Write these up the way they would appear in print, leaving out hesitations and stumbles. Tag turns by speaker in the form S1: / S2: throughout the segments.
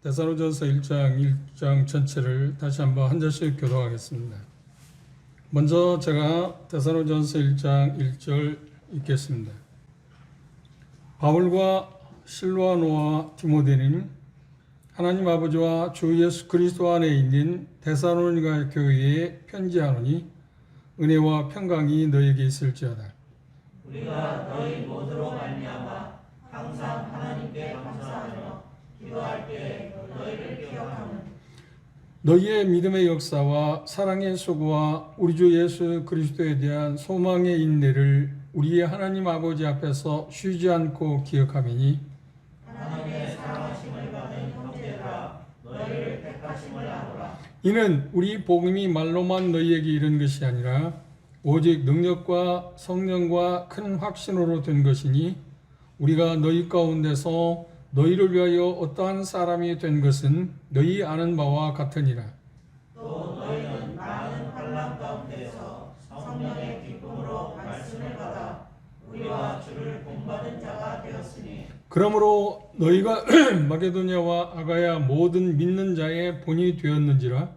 S1: 데살로니가전서 1장 전체를 다시 한번 한 절씩 교독하겠습니다. 먼저 제가 데살로니가전서 1장 1절 읽겠습니다. 바울과 실와노와 디모데님, 하나님 아버지와 주 예수 그리스도 안에 있는 데살로니가 교회에 편지하노니 은혜와 평강이 너에게 있을지어다.
S2: 우리가 너희 모두로 말미암아 항상 하나님께 감사하며 기도할 때 너희를 기억하는
S1: 너희의 믿음의 역사와 사랑의 수고와 우리 주 예수 그리스도에 대한 소망의 인내를 우리의 하나님 아버지 앞에서 쉬지 않고 기억하매니
S2: 하나님의 사랑하심을 받은 형제들아 너희를 택하심을 아노라.
S1: 이는 우리 복음이 말로만 너희에게 이른 것이 아니라 오직 능력과 성령과 큰 확신으로 된 것이니 우리가 너희 가운데서 너희를 위하여 어떠한 사람이 된 것은 너희 아는 바와 같으니라.
S2: 또 너희는 많은 환난 가운데서 성령의 기쁨으로 말씀을 받아 우리와 주를 본받은 자가 되었으니
S1: 그러므로 너희가 마게도냐와 아가야 모든 믿는 자의 본이 되었는지라.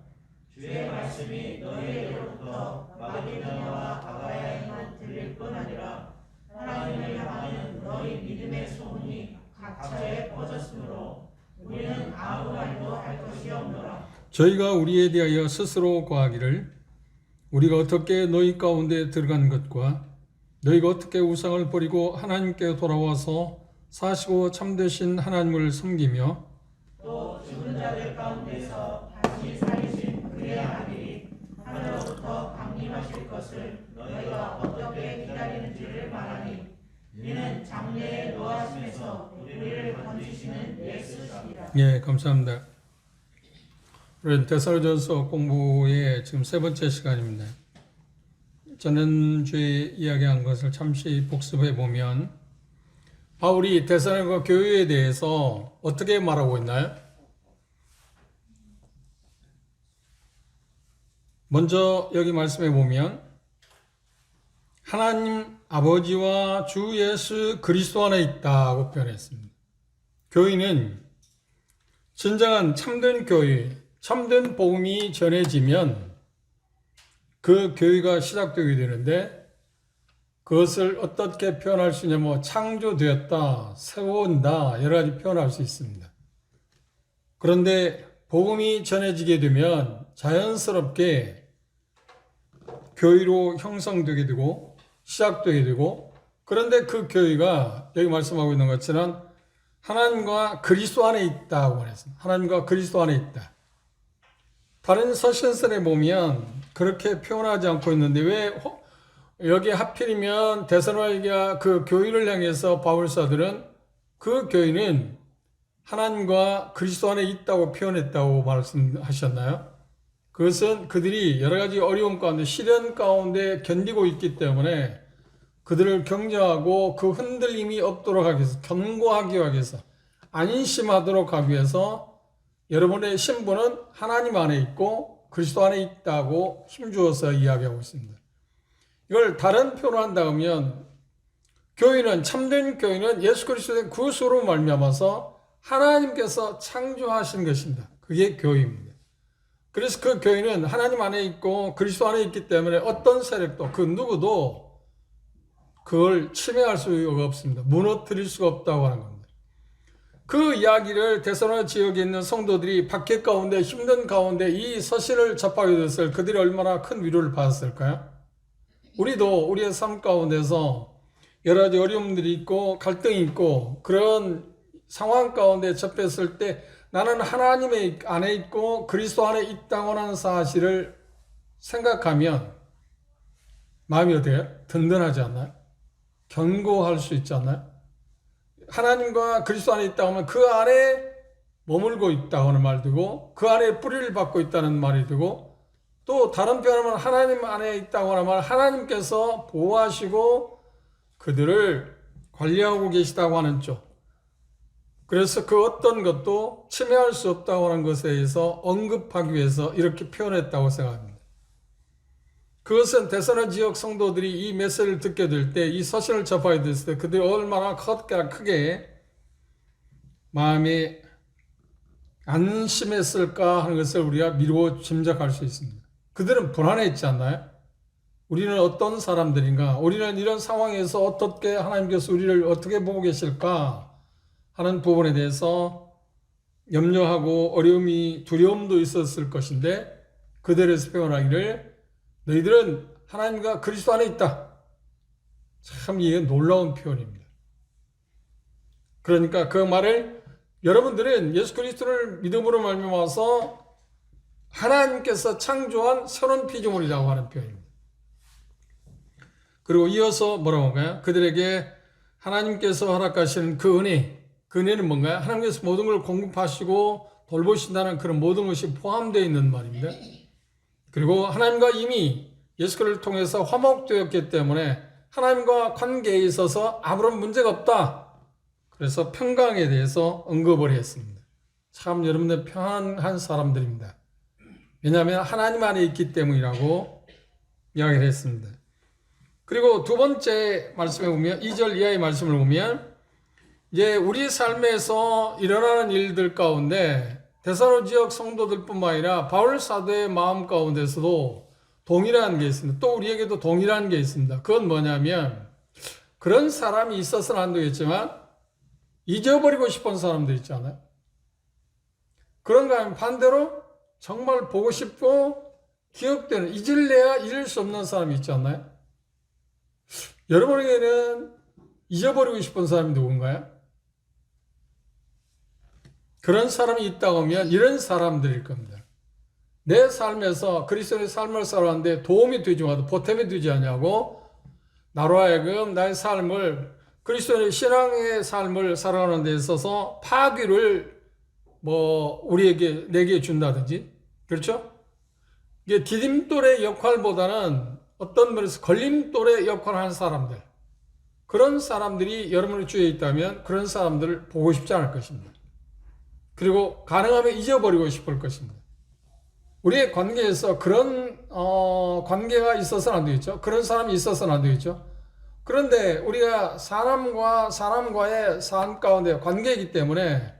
S2: 주의 말씀이 너희에게로부터 마게도냐와 아가야에만 들릴 뿐 아니라 하나님을 향하는 너희 믿음의 소문이 각처에 퍼졌으므로 우리는 아무 말도 할 것이 없노라.
S1: 저희가 우리에 대하여 스스로 고하기를 우리가 어떻게 너희 가운데 들어간 것과 너희가 어떻게 우상을 버리고 하나님께 돌아와서 사시고 참되신 하나님을 섬기며
S2: 또 죽은 자들 가운데서 다시 살리신 그의 아들이 하늘로부터 강림하실 것을 너희가 어떻게 기다리는지를 말하니 이는 장래에 노하심에서 우리를 건지시는 예수시리라.
S1: 예, 감사합니다. 우리 데살로니가전서 공부의 지금 세 번째 시간입니다. 지난주에 이야기한 것을 잠시 복습해 보면 바울이 데살로니가 교회에 대해서 어떻게 말하고 있나요? 먼저 여기 말씀해 보면 하나님 아버지와 주 예수 그리스도 안에 있다고 표현했습니다. 교회는 진정한 참된 교회, 참된 복음이 전해지면 그 교회가 시작되게 되는데 그것을 어떻게 표현할 수 있냐면 창조되었다, 세워온다 여러 가지 표현할 수 있습니다. 그런데 복음이 전해지게 되면 자연스럽게 교회로 형성되게 되고 시작되게 되고 그런데 그 교회가 여기 말씀하고 있는 것처럼 하나님과 그리스도 안에 있다고 말했습니다. 하나님과 그리스도 안에 있다. 다른 서신서에 보면 그렇게 표현하지 않고 있는데 왜 여기 하필이면 데살로니가 그 교회를 향해서 바울사들은 그 교회는 하나님과 그리스도 안에 있다고 표현했다고 말씀하셨나요? 그것은 그들이 여러 가지 어려움 가운데 시련 가운데 견디고 있기 때문에 그들을 격려하고 그 흔들림이 없도록 하기 위해서 견고하기 위해서 안심하도록 하기 위해서 여러분의 신분은 하나님 안에 있고 그리스도 안에 있다고 힘주어서 이야기하고 있습니다. 이걸 다른 표현을 한다면 교회는 참된 교회는 예수 그리스도의 구속으로 말미암아서 하나님께서 창조하신 것입니다. 그게 교회입니다. 그래서 그 교회는 하나님 안에 있고 그리스도 안에 있기 때문에 어떤 세력도 그 누구도 그걸 침해할 수가 없습니다. 무너뜨릴 수가 없다고 하는 겁니다. 그 이야기를 데살로니가 지역에 있는 성도들이 박해 가운데 힘든 가운데 이 서신을 접하게 됐을 그들이 얼마나 큰 위로를 받았을까요? 우리도 우리의 삶 가운데서 여러 가지 어려움들이 있고 갈등이 있고 그런 상황 가운데 접했을 때 나는 하나님의 안에 있고 그리스도 안에 있다고 하는 사실을 생각하면 마음이 어때요? 든든하지 않나요? 견고할 수 있지 않나요? 하나님과 그리스도 안에 있다고 하면 그 안에 머물고 있다고 하는 말이 되고 그 안에 뿌리를 받고 있다는 말이 되고 또 다른 표현하면 하나님 안에 있다고 하는 말 하나님께서 보호하시고 그들을 관리하고 계시다고 하는 쪽 그래서 그 어떤 것도 침해할 수 없다고 하는 것에 대해서 언급하기 위해서 이렇게 표현했다고 생각합니다. 그것은 데살로니가 지역 성도들이 이 메시지를 듣게 될 때 이 서신을 접하게 됐을 때 그들이 얼마나 크게 마음에 안심했을까 하는 것을 우리가 미루어 짐작할 수 있습니다. 그들은 불안해했지 않나요? 우리는 어떤 사람들인가? 우리는 이런 상황에서 어떻게 하나님께서 우리를 어떻게 보고 계실까 하는 부분에 대해서 염려하고 어려움이 두려움도 있었을 것인데 그들에서 표현하기를 너희들은 하나님과 그리스도 안에 있다. 참 이게 놀라운 표현입니다. 그러니까 그 말을 여러분들은 예수 그리스도를 믿음으로 말미암아서 하나님께서 창조한 새로운 피조물이라고 하는 표현입니다. 그리고 이어서 뭐라고 할까요? 그들에게 하나님께서 허락하시는 그 은혜, 그 은혜는 뭔가요? 하나님께서 모든 걸 공급하시고 돌보신다는 그런 모든 것이 포함되어 있는 말입니다. 그리고 하나님과 이미 예수 그리스도를 통해서 화목되었기 때문에 하나님과 관계에 있어서 아무런 문제가 없다. 그래서 평강에 대해서 언급을 했습니다. 참 여러분들 평안한 사람들입니다. 왜냐하면 하나님 안에 있기 때문이라고 이야기를 했습니다. 그리고 두 번째 말씀에 보면 2절 이하의 말씀을 보면 이제 우리 삶에서 일어나는 일들 가운데 데살로니가 지역 성도들뿐만 아니라 바울 사도의 마음 가운데서도 동일한 게 있습니다. 또 우리에게도 동일한 게 있습니다. 그건 뭐냐면 그런 사람이 있어서는 안 되겠지만 잊어버리고 싶은 사람들 있잖아요. 그런가 하면 반대로 정말 보고 싶고 기억되는 잊을래야 잊을 수 없는 사람이 있지 않나요? 여러분에게는 잊어버리고 싶은 사람이 누군가요? 그런 사람이 있다고 하면 이런 사람들일 겁니다. 내 삶에서 그리스도의 삶을 살아왔는데 도움이 되지 않아도 보탬이 되지 않냐고 나로 하여금 나의 삶을 그리스도의 신앙의 삶을 살아가는 데 있어서 파괴를 내게 준다든지 그렇죠? 이게 디딤돌의 역할보다는 어떤 면에서 걸림돌의 역할을 하는 사람들 그런 사람들이 여러분의 주위에 있다면 그런 사람들을 보고 싶지 않을 것입니다. 그리고 가능하면 잊어버리고 싶을 것입니다. 우리의 관계에서 그런 관계가 있어서는 안 되겠죠. 그런 사람이 있어서는 안 되겠죠. 그런데 우리가 사람과의 삶 가운데 관계이기 때문에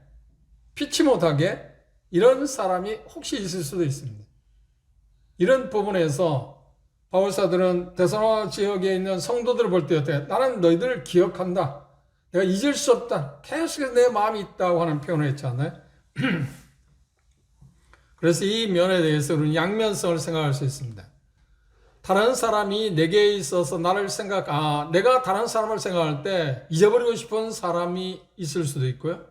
S1: 피치 못하게 이런 사람이 혹시 있을 수도 있습니다. 이런 부분에서 바울사들은 데살로니가 지역에 있는 성도들을 볼 때 어때? 나는 너희들을 기억한다. 내가 잊을 수 없다. 계속해서 내 마음이 있다고 하는 표현을 했지 않나요? 그래서 이 면에 대해서 우리는 양면성을 생각할 수 있습니다. 다른 사람이 내게 있어서 내가 다른 사람을 생각할 때 잊어버리고 싶은 사람이 있을 수도 있고요.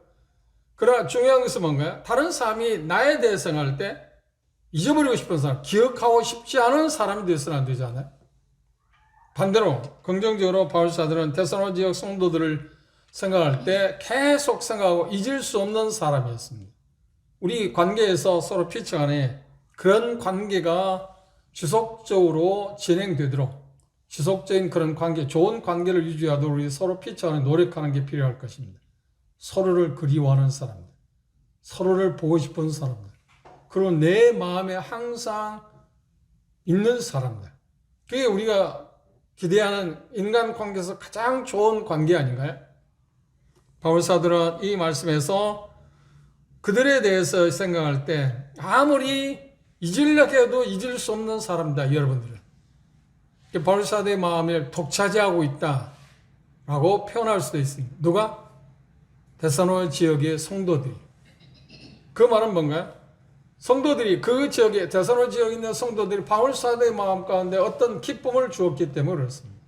S1: 그러나 중요한 것은 뭔가요? 다른 사람이 나에 대해 생각할 때 잊어버리고 싶은 사람, 기억하고 싶지 않은 사람이 되어서는 안 되잖아요. 반대로 긍정적으로 바울사들은 데살로니가 지역 성도들을 생각할 때 계속 생각하고 잊을 수 없는 사람이었습니다. 우리 관계에서 서로 피치간에 그런 관계가 지속적으로 진행되도록 지속적인 그런 관계, 좋은 관계를 유지하도록 우리 서로 피치간에 노력하는 게 필요할 것입니다. 서로를 그리워하는 사람들, 서로를 보고 싶은 사람들, 그리고 내 마음에 항상 있는 사람들. 그게 우리가 기대하는 인간 관계에서 가장 좋은 관계 아닌가요? 바울사들은 이 말씀에서 그들에 대해서 생각할 때 아무리 잊으려고 해도 잊을 수 없는 사람이다, 여러분들은. 바울사도의 마음을 독차지하고 있다라고 표현할 수도 있습니다. 누가? 데살로니가 지역의 성도들이. 그 말은 뭔가요? 성도들이 그 지역에 데살로니가 지역에 있는 성도들이 바울사도의 마음 가운데 어떤 기쁨을 주었기 때문에 그렇습니다.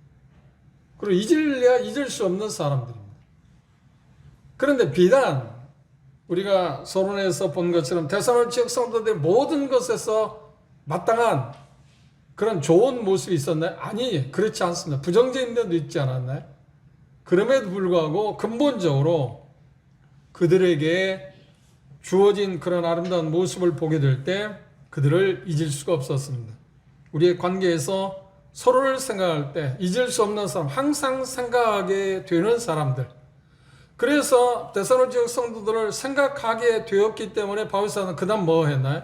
S1: 그리고 잊을래야 잊을 수 없는 사람들입니다. 그런데 비단 우리가 서론에서 본 것처럼 데살로니가 지역 성도들의 모든 것에서 마땅한 그런 좋은 모습이 있었나요? 아니, 그렇지 않습니다. 부정적인 면도 있지 않았나요? 그럼에도 불구하고 근본적으로 그들에게 주어진 그런 아름다운 모습을 보게 될 때 그들을 잊을 수가 없었습니다. 우리의 관계에서 서로를 생각할 때 잊을 수 없는 사람, 항상 생각하게 되는 사람들. 그래서 데살로니가 지역 성도들을 생각하게 되었기 때문에 바울사는 그다음 뭐 했나요?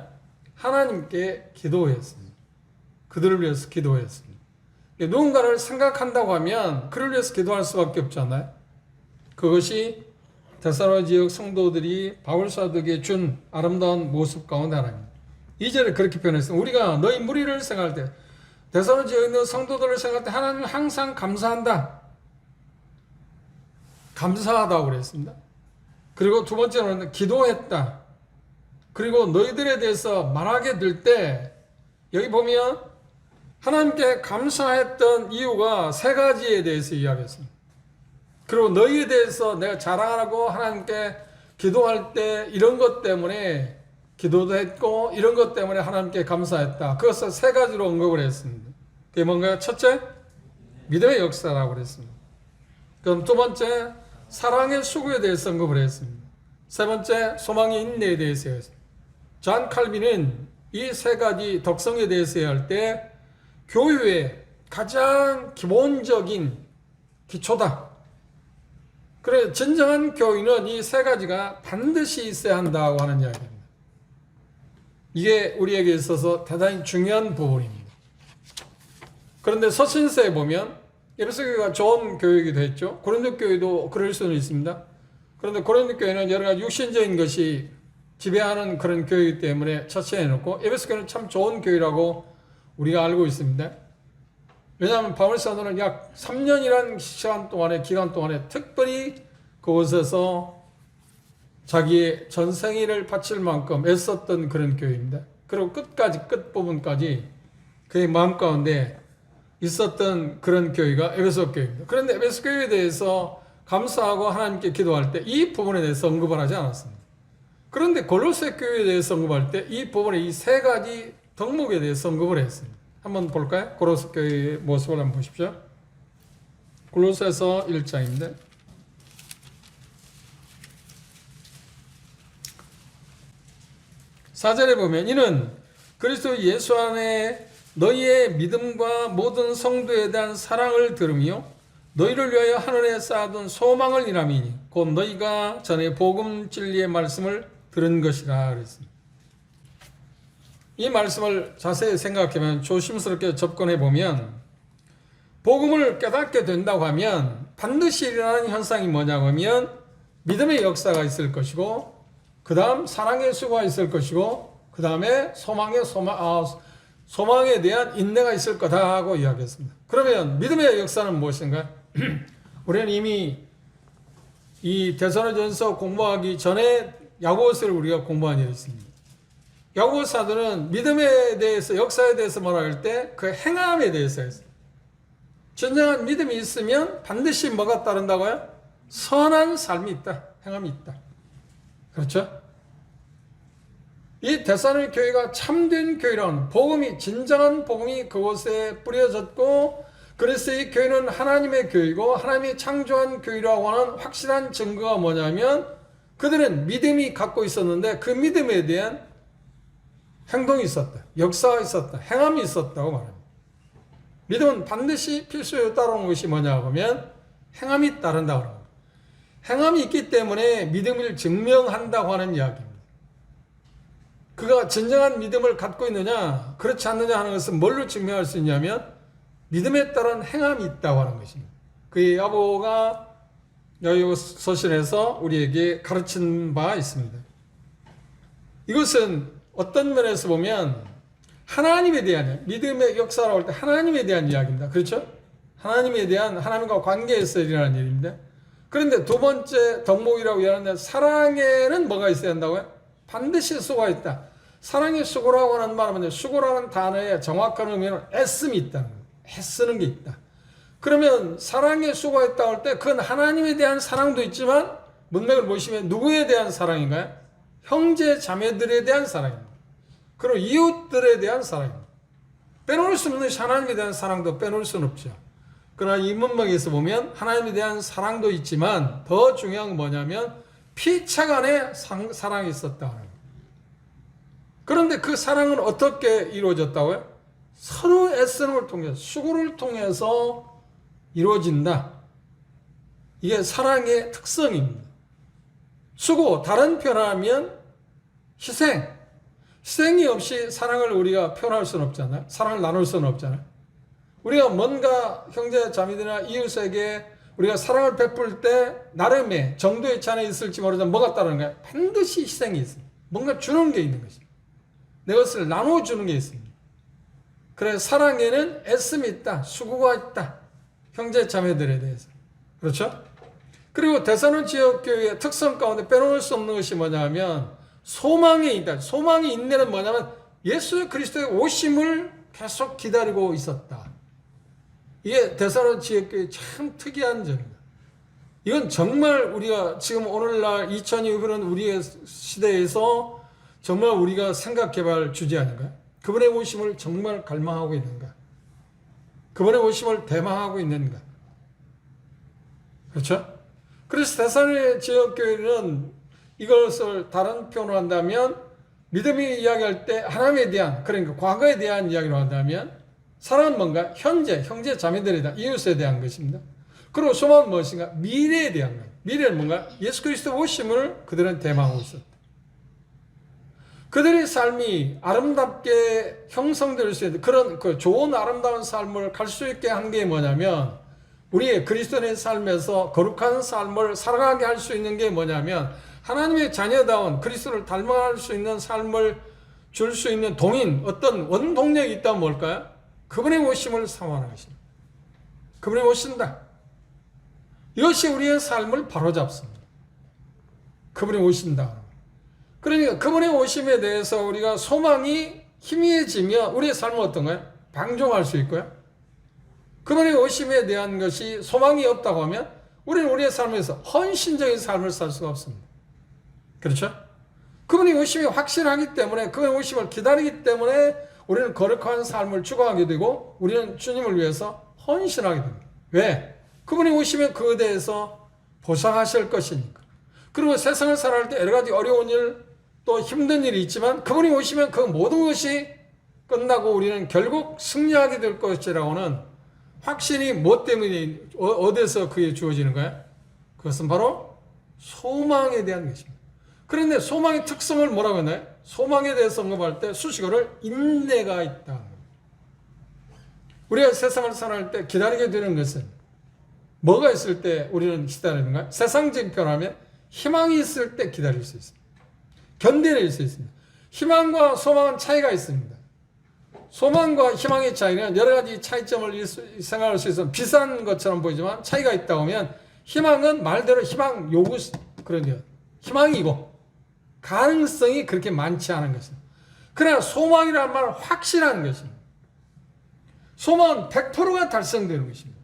S1: 하나님께 기도했습니다. 그들을 위해서 기도했습니다. 누군가를 생각한다고 하면 그를 위해서 기도할 수밖에 없잖아요. 그것이 데살로니가 지역 성도들이 바울 사도에게 준 아름다운 모습 가운데 하나입니다. 2절에 그렇게 표현했습니다. 우리가 너희 무리를 생각할 때, 데살로니가 지역에 있는 성도들을 생각할 때 하나님 항상 감사한다. 감사하다고 그랬습니다. 그리고 두 번째로는 기도했다. 그리고 너희들에 대해서 말하게 될 때 여기 보면 하나님께 감사했던 이유가 세 가지에 대해서 이야기했습니다. 그리고 너희에 대해서 내가 자랑하라고 하나님께 기도할 때 이런 것 때문에 기도도 했고 이런 것 때문에 하나님께 감사했다. 그것을 세 가지로 언급을 했습니다. 그게 뭔가요? 첫째, 믿음의 역사라고 그랬습니다. 그럼 두 번째, 사랑의 수고에 대해서 언급을 했습니다. 세 번째, 소망의 인내에 대해서 했습니다. 존 칼빈은 이 세 가지 덕성에 대해서 할 때 교회의 가장 기본적인 기초다. 그래, 진정한 교인은 이 세 가지가 반드시 있어야 한다고 하는 이야기입니다. 이게 우리에게 있어서 대단히 중요한 부분입니다. 그런데 서신서에 보면 에베소 교회가 좋은 교회이기도 했죠. 고린도 교회도 그럴 수는 있습니다. 그런데 고린도 교회는 여러 가지 육신적인 것이 지배하는 그런 교회이기 때문에 첫째 해놓고 에베소 교회는 참 좋은 교회라고 우리가 알고 있습니다. 왜냐하면 바울 사도는 약 3년이라는 기간 동안에 특별히 그곳에서 자기의 전생일을 바칠 만큼 애썼던 그런 교회입니다. 그리고 끝부분까지 그의 마음 가운데 있었던 그런 교회가 에베소 교회입니다. 그런데 에베소 교회에 대해서 감사하고 하나님께 기도할 때 이 부분에 대해서 언급을 하지 않았습니다. 그런데 골로새 교회에 대해서 언급할 때 이 부분에 이 세 가지 덕목에 대해서 언급을 했습니다. 한번 볼까요? 골로새 교회의 모습을 한번 보십시오. 골로새서 1장입니다. 4절에 보면 이는 그리스도 예수 안에 너희의 믿음과 모든 성도에 대한 사랑을 들으며 너희를 위하여 하늘에 쌓아둔 소망을 일함이니 곧 너희가 전에 복음 진리의 말씀을 들은 것이라 그랬습니다. 이 말씀을 자세히 생각하면 조심스럽게 접근해 보면 복음을 깨닫게 된다고 하면 반드시 일어나는 현상이 뭐냐고 하면 믿음의 역사가 있을 것이고 그 다음 사랑의 수고가 있을 것이고 그 다음에 소망에 대한 인내가 있을 거다 하고 이야기했습니다. 그러면 믿음의 역사는 무엇인가? 우리는 이미 이 데살로니가전서 공부하기 전에 야고보서를 우리가 공부한 일이 있습니다. 야고보 사도는 믿음에 대해서 역사에 대해서 말할 때 그 행함에 대해서 했어요. 진정한 믿음이 있으면 반드시 뭐가 따른다고요? 선한 삶이 있다. 행함이 있다. 그렇죠? 이 데살로니가 교회가 참된 교회라는 복음이 진정한 복음이 그곳에 뿌려졌고 그래서 이 교회는 하나님의 교회이고 하나님이 창조한 교회라고 하는 확실한 증거가 뭐냐면 그들은 믿음이 갖고 있었는데 그 믿음에 대한 행동이 있었다. 역사가 있었다. 행함이 있었다고 말합니다. 믿음은 반드시 필수로 따르는 것이 뭐냐고 하면 행함이 따른다고 합니다. 행함이 있기 때문에 믿음을 증명한다고 하는 이야기입니다. 그가 진정한 믿음을 갖고 있느냐 그렇지 않느냐 하는 것은 뭘로 증명할 수 있냐면 믿음에 따른 행함이 있다고 하는 것입니다. 그의 야고보가 여기 서신에서 우리에게 가르친 바 있습니다. 이것은 어떤 면에서 보면 하나님에 대한 믿음의 역사라고 할 때 하나님에 대한 이야기입니다. 그렇죠? 하나님에 대한 하나님과 관계에서 일어나는 일입니다. 그런데 두 번째 덕목이라고 이야기하는데 사랑에는 뭐가 있어야 한다고요? 반드시 수고가 있다. 사랑의 수고라고 하는 말은 수고라는 단어의 정확한 의미는 애씀이 있다는 거예요. 애쓰는 게 있다. 그러면 사랑의 수고가 있다고 할 때 그건 하나님에 대한 사랑도 있지만 문맥을 보시면 누구에 대한 사랑인가요? 형제 자매들에 대한 사랑입니다. 그리고 이웃들에 대한 사랑입니다. 빼놓을 수 없는 하나님에 대한 사랑도 빼놓을 수는 없죠. 그러나 이 문맥에서 보면 하나님에 대한 사랑도 있지만 더 중요한 건 뭐냐면 피차간의 사랑이 있었다. 그런데 그 사랑은 어떻게 이루어졌다고요? 서로 애쓰는 걸 통해서 수고를 통해서 이루어진다. 이게 사랑의 특성입니다. 수고, 다른 표현하면 희생. 희생이 없이 사랑을 우리가 표현할 수는 없잖아요. 사랑을 나눌 수는 없잖아요. 우리가 뭔가 형제 자매들이나 이웃에게 우리가 사랑을 베풀 때 나름의 정도의 차이는 있을지 모르지만 뭐가 따르는 거야? 반드시 희생이 있습니다. 뭔가 주는 게 있는 것입니다. 내 것을 나눠주는 게 있습니다. 그래서 사랑에는 애씀이 있다. 수고가 있다. 형제 자매들에 대해서. 그렇죠? 그리고 대사론 지역교회의 특성 가운데 빼놓을 수 없는 것이 뭐냐면 소망이 있다. 소망이 있네는 뭐냐면 예수 그리스도의 오심을 계속 기다리고 있었다. 이게 대사론 지역교회 참 특이한 점입니다. 이건 정말 우리가 지금 오늘날 2000이 흐른 우리의 시대에서 정말 우리가 생각해볼 주제 아닌가요? 그분의 오심을 정말 갈망하고 있는가? 그분의 오심을 대망하고 있는가? 그렇죠? 그래서 대사론 지역교회는 이것을 다른 표현으로 한다면 믿음이 이야기할 때 하나님에 대한, 그러니까 과거에 대한 이야기로 한다면 사랑은 뭔가? 현재, 형제 자매들에 대한, 이웃에 대한 것입니다. 그리고 소망은 무엇인가? 미래에 대한 것. 미래는 뭔가? 예수 그리스도 오심을 그들은 대망하고 있었다. 그들의 삶이 아름답게 형성될 수 있는 그런 그 좋은 아름다운 삶을 갈 수 있게 한 게 뭐냐면 우리의 그리스도인의 삶에서 거룩한 삶을 살아가게 할 수 있는 게 뭐냐면 하나님의 자녀다운 그리스도를 닮아갈 수 있는 삶을 줄 수 있는 동인 어떤 원동력이 있다면 뭘까요? 그분의 오심을 사모하는 것입니다. 그분이 오신다. 이것이 우리의 삶을 바로잡습니다. 그분이 오신다. 그러니까 그분의 오심에 대해서 우리가 소망이 희미해지면 우리의 삶은 어떤가요? 방종할 수 있고요. 그분의 오심에 대한 것이 소망이 없다고 하면 우리는 우리의 삶에서 헌신적인 삶을 살 수가 없습니다. 그렇죠? 그분의 오심이 확실하기 때문에 그분의 오심을 기다리기 때문에 우리는 거룩한 삶을 추구하게 되고 우리는 주님을 위해서 헌신하게 됩니다. 왜? 그분이 오시면 그에 대해서 보상하실 것이니까. 그리고 세상을 살아갈 때 여러 가지 어려운 일 또 힘든 일이 있지만 그분이 오시면 그 모든 것이 끝나고 우리는 결국 승리하게 될 것이라고는 확신이 뭐 때문에 어디서 그게 주어지는 거야? 그것은 바로 소망에 대한 것입니다. 그런데 소망의 특성을 뭐라고 했나요? 소망에 대해서 언급할 때 수식어를 인내가 있다. 우리가 세상을 살아갈 때 기다리게 되는 것은 뭐가 있을 때 우리는 기다리는가? 세상적인 표현하면 희망이 있을 때 기다릴 수 있습니다. 견뎌낼 수 있습니다. 희망과 소망은 차이가 있습니다. 소망과 희망의 차이는 여러 가지 차이점을 생각할 수 있어서 비싼 것처럼 보이지만 차이가 있다고 하면 희망은 말대로 희망 요구 그런데요. 희망이고 가능성이 그렇게 많지 않은 것입니다. 그러나 소망이라는 말은 확실한 것입니다. 소망은 100%가 달성되는 것입니다.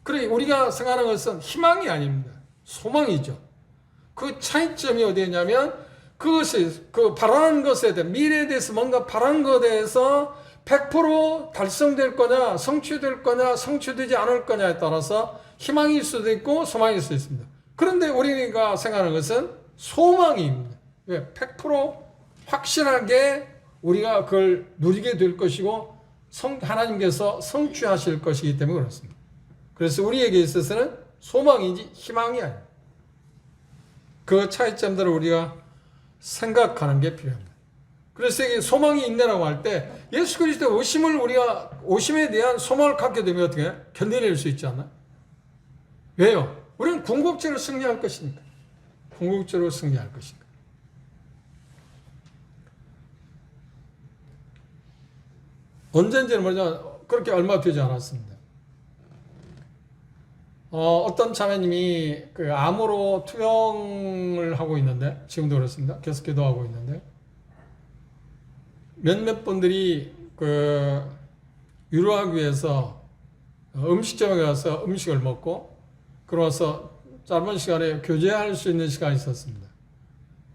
S1: 그러니 우리가 생각하는 것은 희망이 아닙니다. 소망이죠. 그 차이점이 어디냐면 그것이 그 바라는 것에 대해 미래에 대해서 뭔가 바라는 것에 대해서 100% 달성될 거냐 성취될 거냐 성취되지 않을 거냐에 따라서 희망일 수도 있고 소망일 수도 있습니다. 그런데 우리가 생각하는 것은 소망입니다. 왜? 100% 확실하게 우리가 그걸 누리게 될 것이고 하나님께서 성취하실 것이기 때문에 그렇습니다. 그래서 우리에게 있어서는 소망이지 희망이 아닙니다. 그 차이점들을 우리가 생각하는 게 필요합니다. 그래서 이게 소망이 있네라고 할 때 예수 그리스도의 오심을 우리가 오심에 대한 소망을 갖게 되면 어떻게 해요? 견뎌낼 수 있지 않나? 왜요? 우리는 궁극적으로 승리할 것이니까. 궁극적으로 승리할 것이니까. 언젠지는 모르지만 그렇게 얼마 되지 않았습니다. 어떤 자매님이 그 암으로 투영을 하고 있는데 지금도 그렇습니다. 계속 기도하고 있는데 몇몇 분들이 그 위로하기 위해서 음식점에 가서 음식을 먹고 그러면서 짧은 시간에 교제할 수 있는 시간이 있었습니다.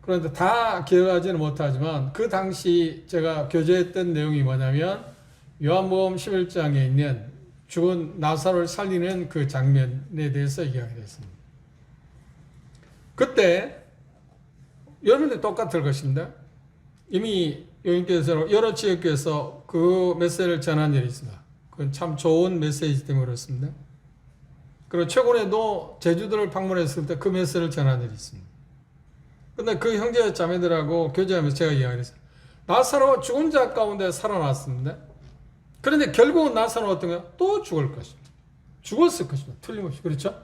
S1: 그런데 다 기억하지는 못하지만 그 당시 제가 교제했던 내용이 뭐냐면 요한복음 11장에 있는 죽은 나사로를 살리는 그 장면에 대해서 이야기를 했습니다. 그때 여러분들 똑같을 것입니다. 이미 여인께서 여러 지역에서 그 메시지를 전한 일이 있습니다. 그건 참 좋은 메시지 때문에 그렇습니다. 그리고 최근에도 제주도를 방문했을 때 그 메시지를 전한 일이 있습니다. 근데 그 형제 자매들하고 교제하면서 제가 이야기를 했어요. 나사로 죽은 자 가운데 살아났습니다. 그런데 결국은 나사로는 어떤가요? 또 죽을 것입니다. 죽었을 것입니다. 틀림없이. 그렇죠?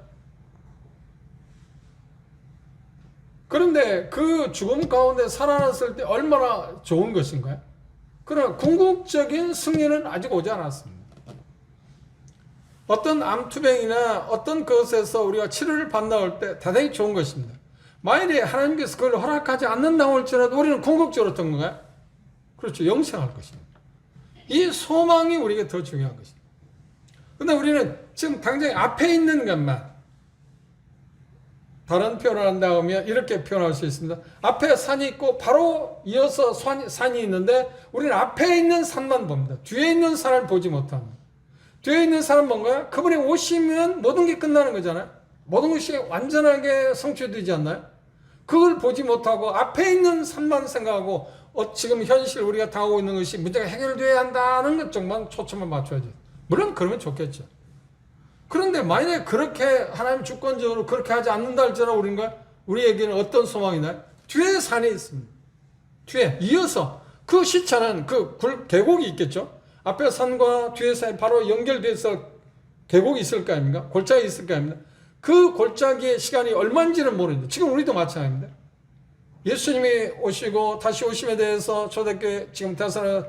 S1: 그런데 그 죽음 가운데 살아났을 때 얼마나 좋은 것인가요? 그러나 궁극적인 승리는 아직 오지 않았습니다. 어떤 암투병이나 어떤 것에서 우리가 치료를 받나올 때 대단히 좋은 것입니다. 만일에 하나님께서 그걸 허락하지 않는다고 할지라도 우리는 궁극적으로 어떤 건가요? 그렇죠. 영생할 것입니다. 이 소망이 우리에게 더 중요한 것입니다. 그런데 우리는 지금 당장 앞에 있는 것만, 다른 표현을 한다고 하면 이렇게 표현할 수 있습니다. 앞에 산이 있고 바로 이어서 산이 있는데 우리는 앞에 있는 산만 봅니다. 뒤에 있는 산을 보지 못합니다. 뒤에 있는 산은 뭔가요? 그분이 오시면 모든 게 끝나는 거잖아요. 모든 것이 완전하게 성취되지 않나요? 그걸 보지 못하고 앞에 있는 산만 생각하고 지금 현실 우리가 당하고 있는 것이 문제가 해결돼야 한다는 것 쪽만 초점을 맞춰야죠. 물론 그러면 좋겠죠. 그런데 만약에 그렇게 하나님 주권적으로 그렇게 하지 않는다 할지라도 우리에게는 어떤 소망이나요? 뒤에 산이 있습니다. 뒤에 이어서 그 시차는 계곡이 있겠죠. 앞에 산과 뒤에 산이 바로 연결돼서 계곡이 있을 거 아닙니까? 골짜기 있을 거 아닙니까? 그 골짜기의 시간이 얼마인지는 모르는데 지금 우리도 마찬가지입니다. 예수님이 오시고 다시 오심에 대해서 초대교회 지금 대사는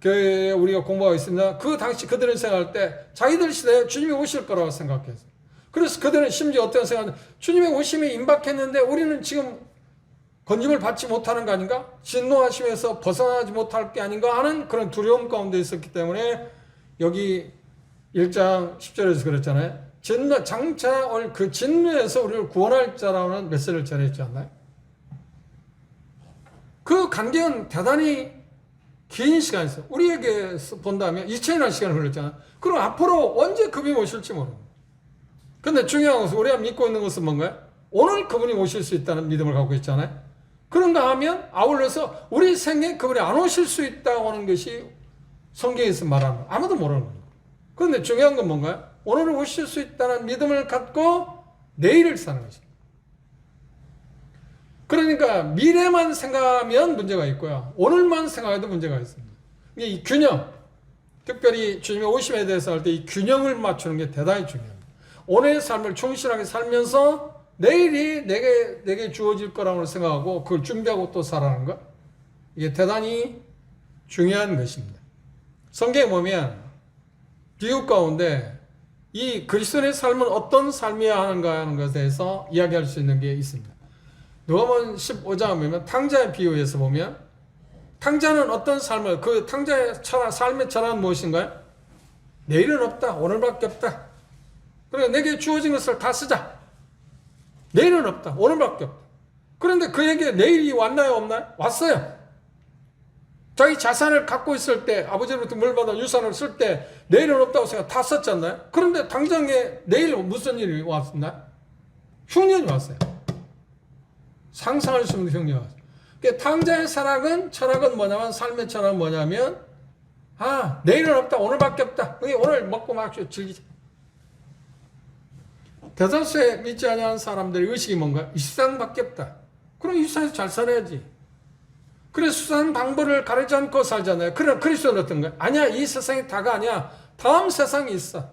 S1: 교회에 우리가 공부하고 있습니다. 그 당시 그들은 생각할 때 자기들 시대에 주님이 오실 거라고 생각했어요. 그래서 그들은 심지어 어떤 생각은 주님의 오심이 임박했는데 우리는 지금 건짐을 받지 못하는 거 아닌가? 진노하심에서 벗어나지 못할 게 아닌가 하는 그런 두려움 가운데 있었기 때문에 여기 1장 10절에서 그랬잖아요. 장차 올 그 진노에서 우리를 구원할 자라는 메시지를 전했지 않나요? 그 간격은 대단히 긴 시간이 있어요. 우리에게 본다면 2000이라는 시간이 흘렀잖아요. 그럼 앞으로 언제 그분이 오실지 모릅니다. 근데 중요한 것은 우리가 믿고 있는 것은 뭔가요? 오늘 그분이 오실 수 있다는 믿음을 갖고 있잖아요. 그런가 하면 아울러서 우리 생에 그분이 안 오실 수 있다고 하는 것이 성경에서 말하는 거. 아무도 모르는 거예요. 그런데 중요한 건 뭔가요? 오늘 오실 수 있다는 믿음을 갖고 내일을 사는 것입니다. 그러니까 미래만 생각하면 문제가 있고요. 오늘만 생각해도 문제가 있습니다. 이 균형, 특별히 주님의 오심에 대해서 할 때 이 균형을 맞추는 게 대단히 중요합니다. 오늘의 삶을 충실하게 살면서 내일이 내게 주어질 거라고 생각하고 그걸 준비하고 또 살아가는 것, 이게 대단히 중요한 것입니다. 성경에 보면 비유 가운데 이 그리스도의 삶은 어떤 삶이어야 하는가 하는 것에 대해서 이야기할 수 있는 게 있습니다. 누가복음 15장 보면 탕자의 비유에서 보면 탕자는 어떤 삶을, 그 탕자의 삶의 철학은 무엇인가요? 내일은 없다. 오늘밖에 없다. 그러니까 내게 주어진 것을 다 쓰자. 내일은 없다. 오늘밖에 없다. 그런데 그에게 내일이 왔나요? 없나요? 왔어요. 자기 자산을 갖고 있을 때, 아버지로부터 물받아 유산을 쓸 때 내일은 없다고 생각 다 썼잖아요. 그런데 당장에 내일 무슨 일이 왔나요? 흉년이 왔어요. 상상할 수 없는 흉년이 왔어요. 그러니까 탕자의 철학은 뭐냐면, 삶의 철학은 뭐냐면, 내일은 없다. 오늘밖에 없다. 오늘 먹고 마시고 즐기자. 대다수의 믿지 않는 사람들의 의식이 뭔가? 이 세상밖에 없다. 그럼 이 세상에서 잘 살아야지. 그래서 수단 방법을 가리지 않고 살잖아요. 그럼 그리스도는 어떤가요? 아니야, 이 세상이 다가 아니야. 다음 세상이 있어.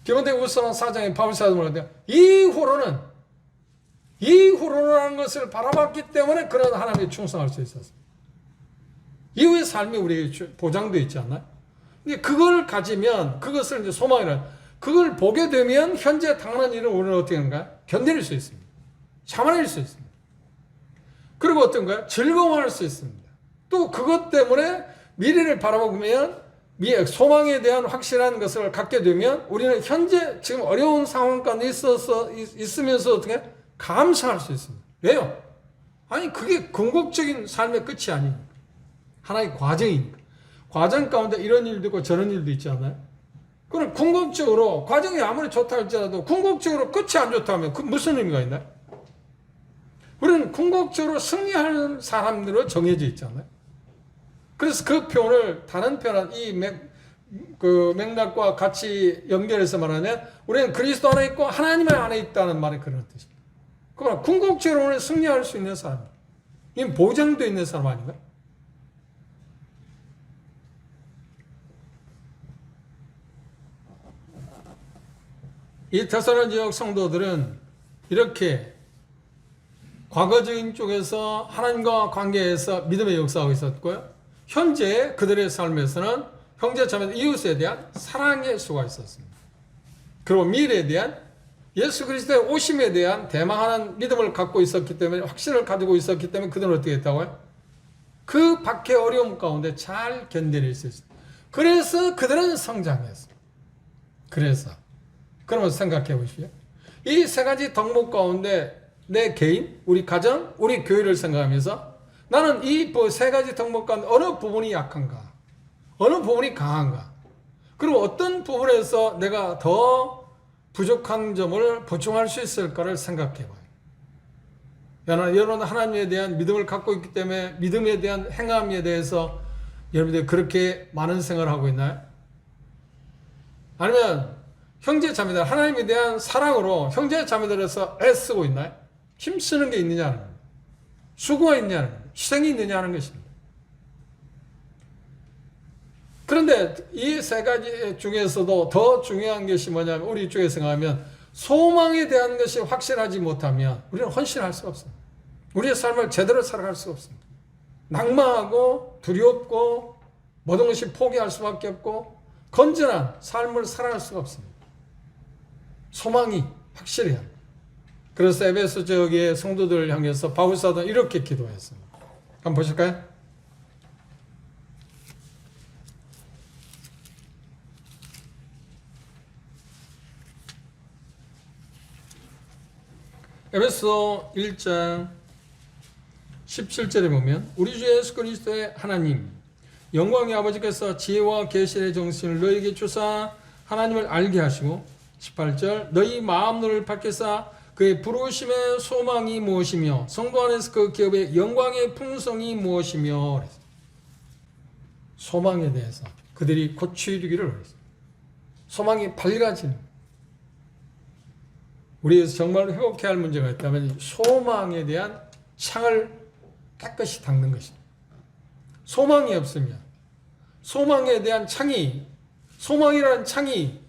S1: 디모데후서 4장에 바울 사도가 뭐라는데요? 이후로라는 것을 바라봤기 때문에 그런 하나님께 충성할 수 있었어요. 이후의 삶이 우리에게 보장되어 있지 않나요? 근데 그걸 가지면, 그것을 이제 소망이라, 그걸 보게 되면 현재 당하는 일을 우리는 어떻게 하는가? 견딜 수 있습니다. 참아낼 수 있습니다. 그리고 어떤가요? 즐거워할 수 있습니다. 또 그것 때문에 미래를 바라보면 소망에 대한 확실한 것을 갖게 되면 우리는 현재 지금 어려운 상황 가운데 있으면서 어떻게 감사할 수 있습니다. 왜요? 아니 그게 궁극적인 삶의 끝이 아니니까. 하나의 과정이니까. 과정 가운데 이런 일도 있고 저런 일도 있지 않나요? 그럼 궁극적으로 과정이 아무리 좋다 할지라도 궁극적으로 끝이 안 좋다면 그 무슨 의미가 있나요? 우리는 궁극적으로 승리하는 사람들로 정해져 있잖아요. 그래서 그 표현을 다른 표현, 맥락과 같이 연결해서 말하면 우리는 그리스도 안에 있고 하나님 안에 있다는 말이 그런 뜻입니다. 그러나 궁극적으로 승리할 수 있는 사람, 이 보장되어 있는 사람 아닌가? 이 데살로니가 지역 성도들은 이렇게 과거적인 쪽에서 하나님과 관계에서 믿음의 역사하고 있었고요. 현재 그들의 삶에서는 형제 자매 이웃에 대한 사랑의 수가 있었습니다. 그리고 미래에 대한 예수 그리스도의 오심에 대한 대망하는 믿음을 갖고 있었기 때문에, 확신을 가지고 있었기 때문에 그들은 어떻게 했다고요? 그 밖의 어려움 가운데 잘 견뎌낼 수 있어요. 그래서 그들은 성장했어요. 그래서 그러면 생각해 보십시오. 이 세 가지 덕목 가운데 내 개인, 우리 가정, 우리 교회를 생각하면서 나는 이 세 가지 덕목 가운데 어느 부분이 약한가? 어느 부분이 강한가? 그리고 어떤 부분에서 내가 더 부족한 점을 보충할 수 있을까를 생각해 봐요. 여러분 하나님에 대한 믿음을 갖고 있기 때문에 믿음에 대한 행함에 대해서 여러분들 그렇게 많은 생각을 하고 있나요? 아니면 형제 자매들 하나님에 대한 사랑으로 형제 자매들에서 애쓰고 있나요? 힘쓰는 게 있느냐는 겁니다. 수고가 있느냐는 겁니다. 희생이 있느냐는 것입니다. 그런데 이 세 가지 중에서도 더 중요한 것이 뭐냐면, 우리 쪽에 생각하면 소망에 대한 것이 확실하지 못하면 우리는 헌신할 수가 없습니다. 우리의 삶을 제대로 살아갈 수가 없습니다. 낙망하고 두렵고 모든 것이 포기할 수밖에 없고 건전한 삶을 살아갈 수가 없습니다. 소망이 확실해야 합니다. 그래서 에베소 지역의 성도들을 향해서 바울 사도는 이렇게 기도했습니다. 한번 보실까요? 에베소 1장 17절에 보면 우리 주 예수 그리스도의 하나님 영광의 아버지께서 지혜와 계시의 정신을 너희에게 주사 하나님을 알게 하시고, 18절 너희 마음 눈을 밝히사 그의 부르심의 소망이 무엇이며 성도 안에서 그 기업의 영광의 풍성이 무엇이며, 소망에 대해서 그들이 고치기를 원했습니다. 소망이 밝아지는, 우리에서 정말 회복해야 할 문제가 있다면 소망에 대한 창을 깨끗이 닦는 것입니다. 소망이 없으면, 소망에 대한 창이, 소망이라는 창이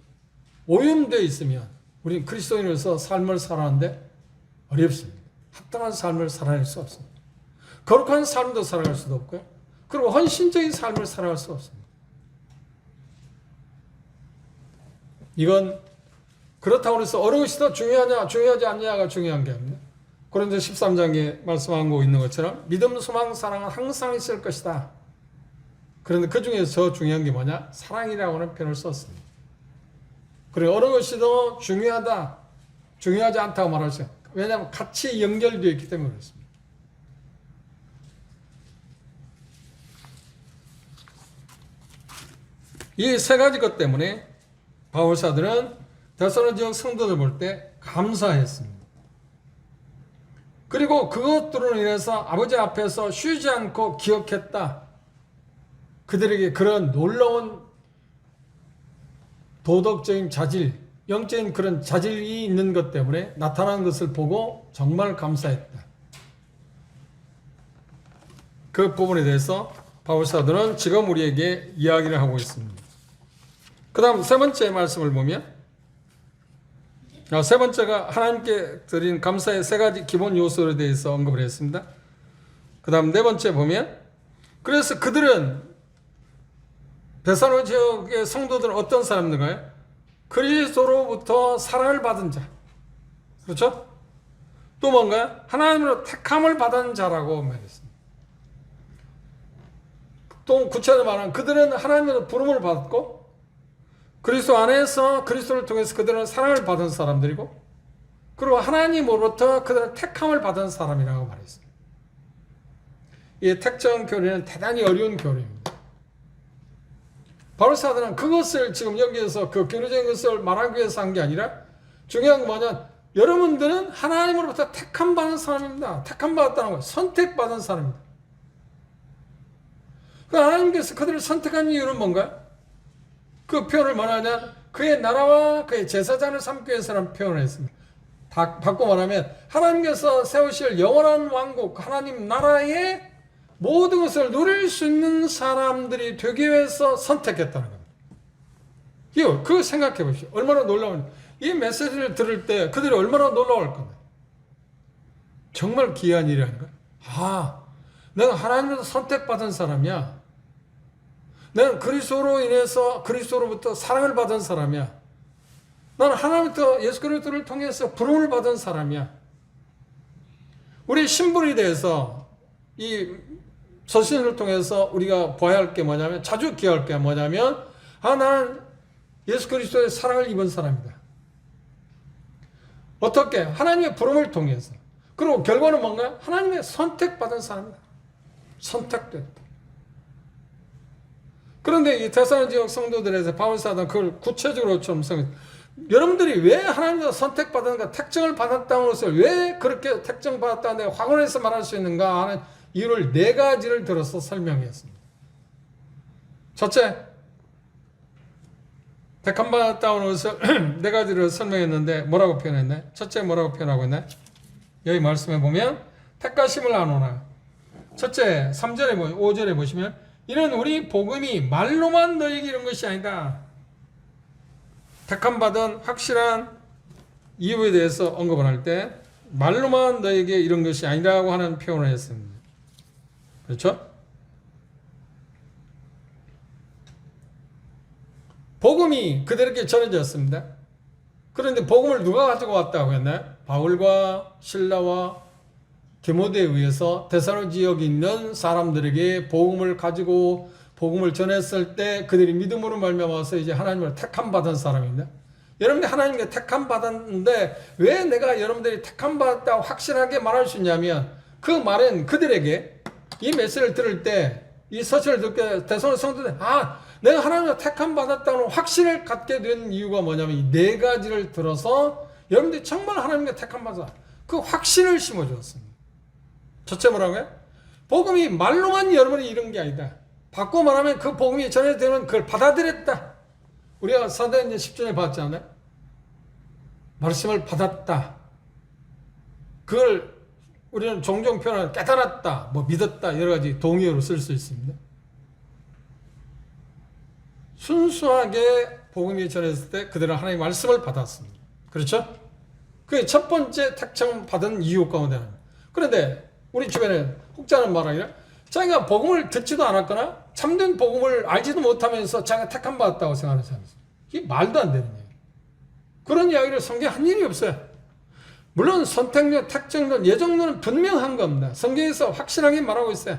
S1: 오염되어 있으면 우리는 그리스도인으로서 삶을 살아가는데 어렵습니다. 합당한 삶을 살아낼 수 없습니다. 거룩한 삶도 살아갈 수도 없고요. 그리고 헌신적인 삶을 살아갈 수 없습니다. 이건 그렇다고 해서 어느 것이 더 중요하냐 중요하지 않냐가 중요한 게 아닙니다. 고린도 13장에 말씀하고 있는 것처럼 믿음, 소망, 사랑은 항상 있을 것이다. 그런데 그 중에서 더 중요한 게 뭐냐? 사랑이라고 하는 표현을 썼습니다. 그리고 어느 것이 더 중요하다, 중요하지 않다고 말할 수 없어요. 왜냐하면 같이 연결되어 있기 때문에 그렇습니다. 이 세 가지 것 때문에 바울사들은 데살로니가 지역 성도들 볼 때 감사했습니다. 그리고 그것들로 인해서 아버지 앞에서 쉬지 않고 기억했다. 그들에게 그런 놀라운 도덕적인 자질, 영적인 그런 자질이 있는 것 때문에 나타난 것을 보고 정말 감사했다. 그 부분에 대해서 바울사들은 지금 우리에게 이야기를 하고 있습니다. 그 다음 세 번째 말씀을 보면, 세 번째가 하나님께 드린 감사의 세 가지 기본 요소에 대해서 언급을 했습니다. 그 다음 네 번째 보면, 그래서 그들은 데살로니가 지역의 성도들은 어떤 사람들인가요? 그리스도로부터 사랑을 받은 자. 그렇죠? 또 뭔가요? 하나님으로 택함을 받은 자라고 말했습니다. 또 구체적으로 말하면 그들은 하나님으로 부름을 받았고, 그리스도 안에서 그리스도를 통해서 그들은 사랑을 받은 사람들이고, 그리고 하나님으로부터 그들은 택함을 받은 사람이라고 말했습니다. 이 택정 교리는 대단히 어려운 교리입니다. 바울사도는 그것을 지금 여기에서 그 교리적인 것을 말하기 위해서 한 게 아니라, 중요한 건 뭐냐, 여러분들은 하나님으로부터 택함 받은 사람입니다. 택함 받았다는 거예요. 선택받은 사람입니다. 그 하나님께서 그들을 선택한 이유는 뭔가요? 그 표현을 뭐냐면 그의 나라와 그의 제사장을 삼기 위해서라는 표현을 했습니다. 바꿔 말하면 하나님께서 세우실 영원한 왕국, 하나님 나라의 모든 것을 누릴 수 있는 사람들이 되기 위해서 선택했다는 겁니다. 이거 그거 생각해 보십시오. 얼마나 놀라운, 이 메시지를 들을 때 그들이 얼마나 놀라울 겁니다. 정말 귀한 일이라는 거야. 아, 내가 하나님으로부터 선택받은 사람이야. 내가 그리스도로 인해서 그리스도로부터 사랑을 받은 사람이야. 나는 하나님부터 예수 그리스도를 통해서 부름을 받은 사람이야. 우리 신분에 대해서 이 서신을 통해서 우리가 봐야 할 게 뭐냐면, 자주 기억할 게 뭐냐면, 나는 예수 그리스도의 사랑을 입은 사람이다. 어떻게? 하나님의 부름을 통해서. 그리고 결과는 뭔가? 하나님의 선택받은 사람이다. 선택됐다. 그런데 이 데살로니가 지역 성도들에서 바울 사도는 그걸 구체적으로 좀 여러분들이 왜 하나님께서 선택받았는가, 택정을 받았다는 것을 왜 그렇게 택정받았다는 확언해서 말할 수 있는가 하는 이유를 4가지를 들어서 설명했습니다. 첫째, 택함받았다는 것을 4가지를 설명했는데 뭐라고 표현했나요? 첫째 뭐라고 표현하고 있나요? 여기 말씀해 보면 택하심을 아노라. 첫째 3절에 5절에 보시면 이는 우리 복음이 말로만 너에게 이른 것이 아니다. 택함받은 확실한 이유에 대해서 언급을 할 때 말로만 너에게 이런 것이 아니라고 하는 표현을 했습니다. 그렇죠? 복음이 그들에게 전해졌습니다. 그런데 복음을 누가 가지고 왔다고 했나요? 바울과 실라와 디모데에 의해서 데살로니가 지역에 있는 사람들에게 복음을 가지고 복음을 전했을 때 그들이 믿음으로 말미암아서 이제 하나님을 택함 받은 사람입니다. 여러분들이 하나님께 택함 받았는데 왜 내가 여러분들이 택함 받았다고 확실하게 말할 수 있냐면, 그 말은 그들에게 이 메시지를 들을 때, 이 서신을 듣게 데살로니가 성도들, 내가 하나님께 택함 받았다는 확신을 갖게 된 이유가 뭐냐면 이 4가지를 들어서 여러분들이 정말 하나님께 택함 받았다, 그 확신을 심어주었습니다. 첫째 뭐라고요? 복음이 말로만 여러분이 이룬 게 아니다. 바꿔 말하면 그 복음이 전해지면 그걸 받아들였다. 우리가 사도행전 10절에 봤지 않나요? 말씀을 받았다. 그걸 우리는 종종 표현을 깨달았다, 믿었다, 여러 가지 동의어로 쓸 수 있습니다. 순수하게 복음이 전했을 때 그들은 하나님의 말씀을 받았습니다. 그렇죠? 그게 첫 번째 택정 받은 이유 가운데 하나입니다. 그런데 우리 주변에 혹자는 말하기를 자기가 복음을 듣지도 않았거나 참된 복음을 알지도 못하면서 자기가 택함 받았다고 생각하는 사람이 있어요. 이게 말도 안 되는 얘기예요. 그런 이야기를 성경에 한 일이 없어요. 물론 선택론, 택정론, 예정론은 분명한 겁니다. 성경에서 확실하게 말하고 있어요.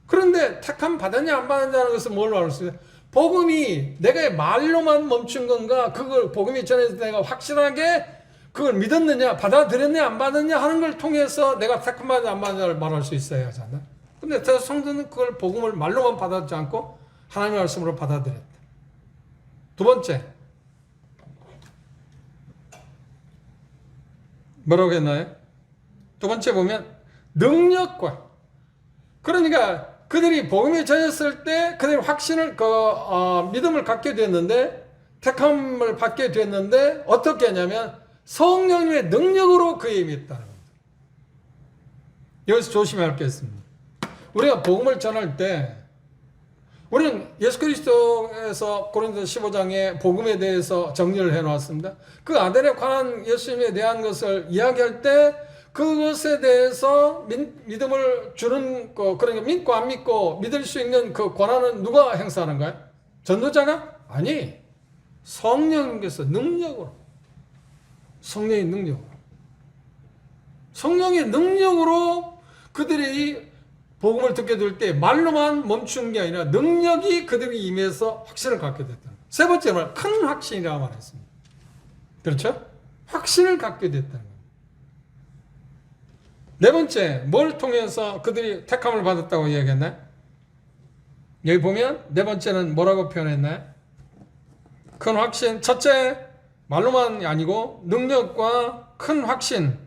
S1: 그런데 택함 받았냐 안 받았냐는 것은 뭘로 알 수 있어요? 복음이 내가 말로만 멈춘 건가, 그걸 복음이 전해서 내가 확실하게 그걸 믿었느냐, 받아들였냐 안 받았냐 하는 걸 통해서 내가 택함 받았냐 안 받았냐를 말할 수 있어야 하잖아요. 근데 성도는 그걸 복음을 말로만 받았지 않고 하나님의 말씀으로 받아들였다. 두 번째 뭐라고 했나요? 두 번째 보면 능력과, 그러니까 그들이 복음에 전했을 때 그들이 확신을 믿음을 갖게 됐는데, 택함을 받게 됐는데 어떻게 하냐면 성령님의 능력으로 그에 임했다는 겁니다. 여기서 조심해야 할 게 있습니다. 우리가 복음을 전할 때 우리는 예수 그리스도에서 고린도 15장에 복음에 대해서 정리를 해놓았습니다. 그 아들에 관한 예수님에 대한 것을 이야기할 때 그것에 대해서 믿음을 주는 그러니까 믿고 안 믿고 믿을 수 있는 그 권한은 누가 행사하는가요? 전도자가? 아니, 성령님께서 능력으로, 성령의 능력으로 그들이 복음을 듣게 될 때 말로만 멈춘 게 아니라 능력이 그들에게 임해서 확신을 갖게 됐다. 세 번째 말, 큰 확신이라고 말했습니다. 그렇죠? 확신을 갖게 됐다는 겁니다. 네 번째, 뭘 통해서 그들이 택함을 받았다고 이야기했나요? 여기 보면 네 번째는 뭐라고 표현했나요? 큰 확신. 첫째, 말로만이 아니고 능력과 큰 확신.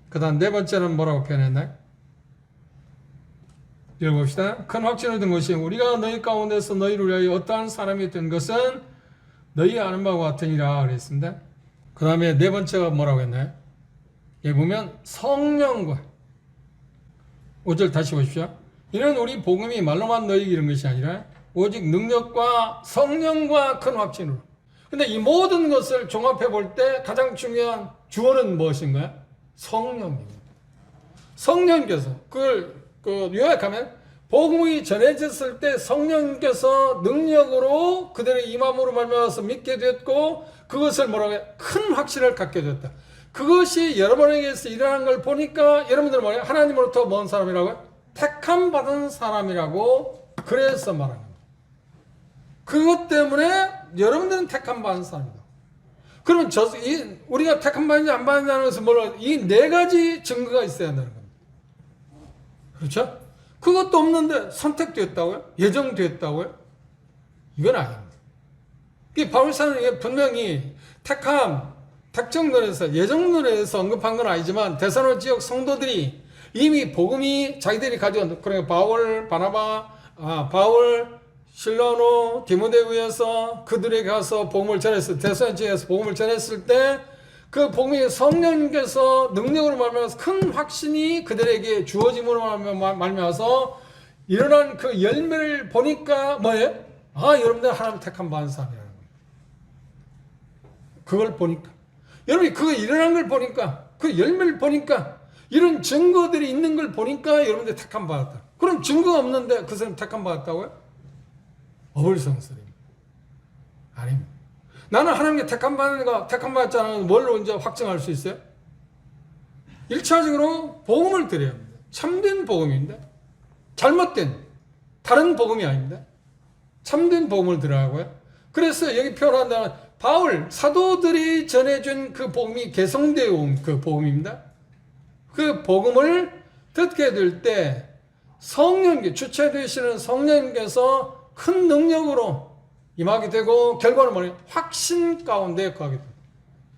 S1: 그 다음 네 번째는 뭐라고 표현했나요? 읽어봅시다. 큰 확신을 든 것이 우리가 너희 가운데서 너희를 위하여 어떠한 사람이 된 것은 너희 아는 바와 같으니라 그랬습니다. 그 다음에 네 번째가 뭐라고 했나요? 여기 보면 성령과, 5절 다시 보십시오. 이는 우리 복음이 말로만 너희에게 이른 것이 아니라 오직 능력과 성령과 큰 확신으로. 근데 이 모든 것을 종합해 볼 때 가장 중요한 주어는 무엇인가요? 성령입니다. 성령께서 그걸 요약하면 복음이 전해졌을 때 성령께서 능력으로 그들의 임함으로 말미암아서 믿게 됐고 그것을 뭐라고 해? 큰 확신을 갖게 됐다. 그것이 여러분에게서 일어나는 걸 보니까 여러분들은 뭐예요? 하나님으로부터 먼 사람이라고요? 택함 받은 사람이라고 그래서 말하는 거예요. 그것 때문에 여러분들은 택함 받은 사람이다. 그러면 우리가 택함 받는지 안 받느냐는 것은 뭐라? 이 네 가지 증거가 있어야 한다는 겁니다. 그렇죠? 그것도 없는데 선택됐다고요? 예정됐다고요? 이건 아닙니다. 바울사는 분명히 택함, 택정론에서 예정론에서 언급한 건 아니지만 데살로니가 지역 성도들이 이미 복음이 자기들이 가져온 그러니까 바울, 바나바, 바울, 실로노, 디모데후에서 그들에게 가서 복음을 전했을 때 데살로니가 지역에서 복음을 전했을 때 그 복음이 성령께서 능력으로 말미암아서 큰 확신이 그들에게 주어짐으로 말미암아서 일어난 그 열매를 보니까 뭐예요? 아, 여러분들 하나님 택함 받은 사람이라는 거예요. 그걸 보니까 여러분이 그거 일어난 걸 보니까 그 열매를 보니까 이런 증거들이 있는 걸 보니까 여러분들 택함 받았다. 그럼 증거가 없는데 그 사람 택함 받았다고요? 어불성설입니다. 아닙니다. 나는 하나님께 택함 받지 않으면 뭘로 이제 확증할 수 있어요? 1차적으로 복음을 드려야 합니다. 참된 복음인데 잘못된 다른 복음이 아닌데 참된 복음을 들어가고요. 그래서 여기 표현한다는 바울 사도들이 전해준 그 복음이 개성되어 온 그 복음입니다. 그 복음을 듣게 될 때 성령께 주체 되시는 성령께서 큰 능력으로 임하게 되고 결과는 뭐예요? 확신 가운데 거하게 됩니다.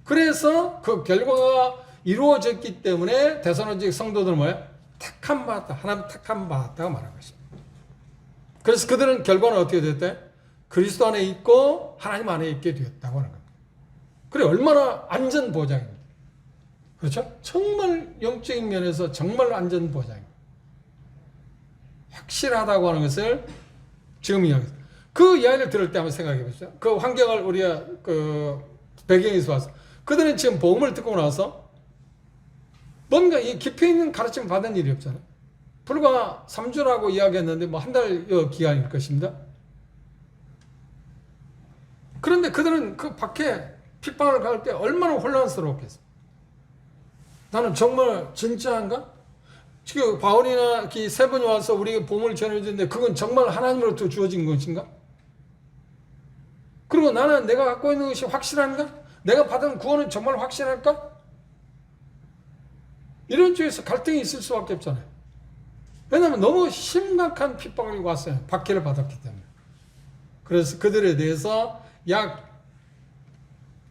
S1: 그래서 그 결과가 이루어졌기 때문에 데살로니가 성도들은 뭐예요? 택함 받았다. 하나님 택함 받았다고 말한 것입니다. 그래서 그들은 결과는 어떻게 됐대? 그리스도 안에 있고 하나님 안에 있게 되었다고 하는 겁니다. 그래 얼마나 안전 보장입니다. 그렇죠? 정말 영적인 면에서 정말 안전 보장입니다. 확실하다고 하는 것을 지금 이야기했습니다. 그 이야기를 들을 때 한번 생각해 보시죠. 그 환경을 우리가 그 배경에서 봐서 그들은 지금 복음을 듣고 나서 뭔가 이 깊이 있는 가르침 받은 일이 없잖아요. 불과 3주라고 이야기했는데 뭐 한 달 기간일 것입니다. 그런데 그들은 그 밖에 핍박을 갈 때 얼마나 혼란스러웠겠어요. 나는 정말 진짜인가? 지금 바울이나 세 분이 와서 우리에게 복음을 전해주는데 그건 정말 하나님으로부터 주어진 것인가? 그리고 나는 내가 갖고 있는 것이 확실한가? 내가 받은 구원은 정말 확실할까? 이런 쪽에서 갈등이 있을 수밖에 없잖아요. 왜냐하면 너무 심각한 핍박을 왔어요. 박해를 받았기 때문에. 그래서 그들에 대해서 약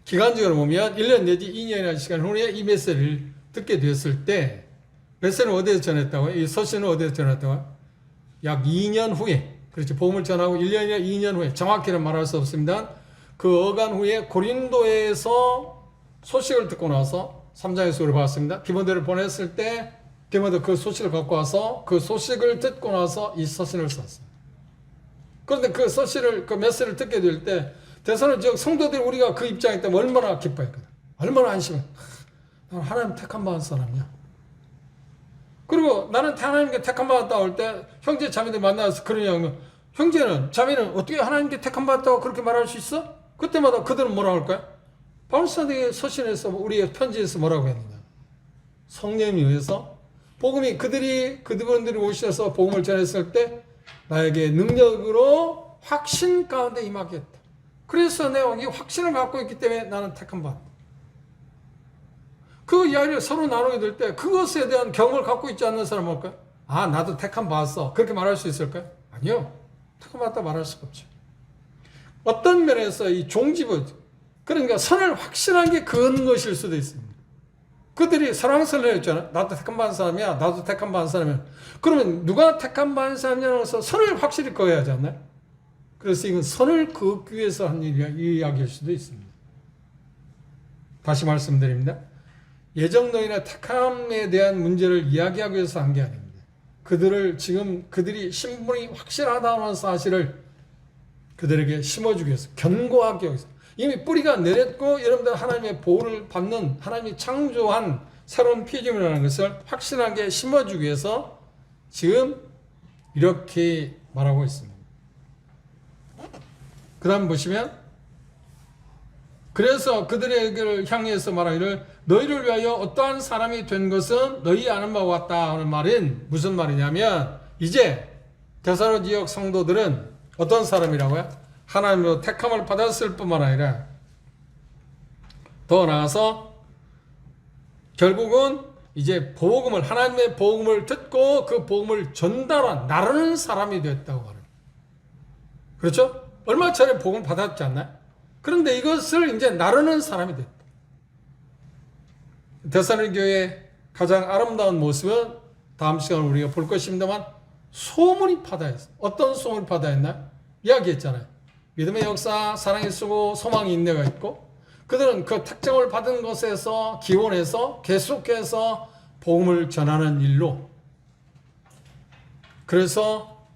S1: 기간적으로 보면 1년 내지 2년이라는 시간 후에 이 메시지를 듣게 됐을 때 메시지는 어디에서 전했다고요? 이 서신은 어디에서 전했다고요? 약 2년 후에 그렇죠. 복음을 전하고 1년이나 2년 후에 정확히는 말할 수 없습니다. 그 어간 후에 고린도에서 소식을 듣고 나서 3장에서 우리 봤습니다. 디모데를 보냈을 때 디모데 그 소식을 갖고 와서 그 소식을 듣고 나서 이 서신을 썼어요. 그런데 그 서신을 그 메시지를 듣게 될 때 데살로니가 성도들이 우리가 그 입장에 있다면 얼마나 기뻐했거든. 얼마나 안심해. 나는 하나님 택함 받은 사람이야. 그리고 나는 하나님께 택함 받았다 올 때 형제 자매들 만나서 그러냐면 형제는 자매는 어떻게 하나님께 택함 받았다고 그렇게 말할 수 있어? 그때마다 그들은 뭐라고 할까요? 바울사도의 서신에서 우리의 편지에서 뭐라고 했느냐? 성령에 의해서 복음이 그분들이 오셔서 복음을 전했을 때 나에게 능력으로 확신 가운데 임하게 했다. 그래서 내가 이 확신을 갖고 있기 때문에 나는 택함 받았다. 그 이야기를 서로 나누게 될 때 그것에 대한 경험을 갖고 있지 않는 사람은 뭘까요? 아, 나도 택함 받았어. 그렇게 말할 수 있을까요? 아니요. 택함 받았다 말할 수가 없죠. 어떤 면에서 이 종지부, 그러니까 선을 확실하게 그은 것일 수도 있습니다. 그들이 사랑선을 했잖아요. 나도 택함 받은 사람이야. 나도 택함 받은 사람이야. 그러면 누가 택함 받은 사람이냐고 해서 선을 확실히 그어야 하지 않나요? 그래서 이건 선을 그기 위해서 한 이야기일 수도 있습니다. 다시 말씀드립니다. 예정론이나 택함에 대한 문제를 이야기하기 위해서 한 게 아닙니다. 그들이 신분이 확실하다는 사실을 그들에게 심어주기 위해서 견고하게 여기서 이미 뿌리가 내렸고 여러분들 하나님의 보호를 받는 하나님이 창조한 새로운 피조물이라는 것을 확신하게 심어주기 위해서 지금 이렇게 말하고 있습니다. 그 다음 보시면, 그래서 그들에게를 향해서 말하기를 너희를 위하여 어떠한 사람이 된 것은 너희 아는 바와 같다 하는 말은 무슨 말이냐면, 이제 데살로 지역 성도들은 어떤 사람이라고요? 하나님으로 택함을 받았을 뿐만 아니라 더 나아가서 결국은 이제 복음을, 하나님의 복음을 듣고 그 복음을 전달한, 나르는 사람이 됐다고 말해요. 그렇죠? 얼마 전에 복음을 받았지 않나요? 그런데 이것을 이제 나르는 사람이 됐다. 데살로니가 교회의 가장 아름다운 모습은 다음 시간에 우리가 볼 것입니다만, 소문이 파다했어요. 어떤 소문이 파다했나요? 이야기했잖아요. 믿음의 역사, 사랑의 수고, 소망의 인내가 있고, 그들은 그 특정을 받은 것에서 기원해서 계속해서 복음을 전하는 일로, 그래서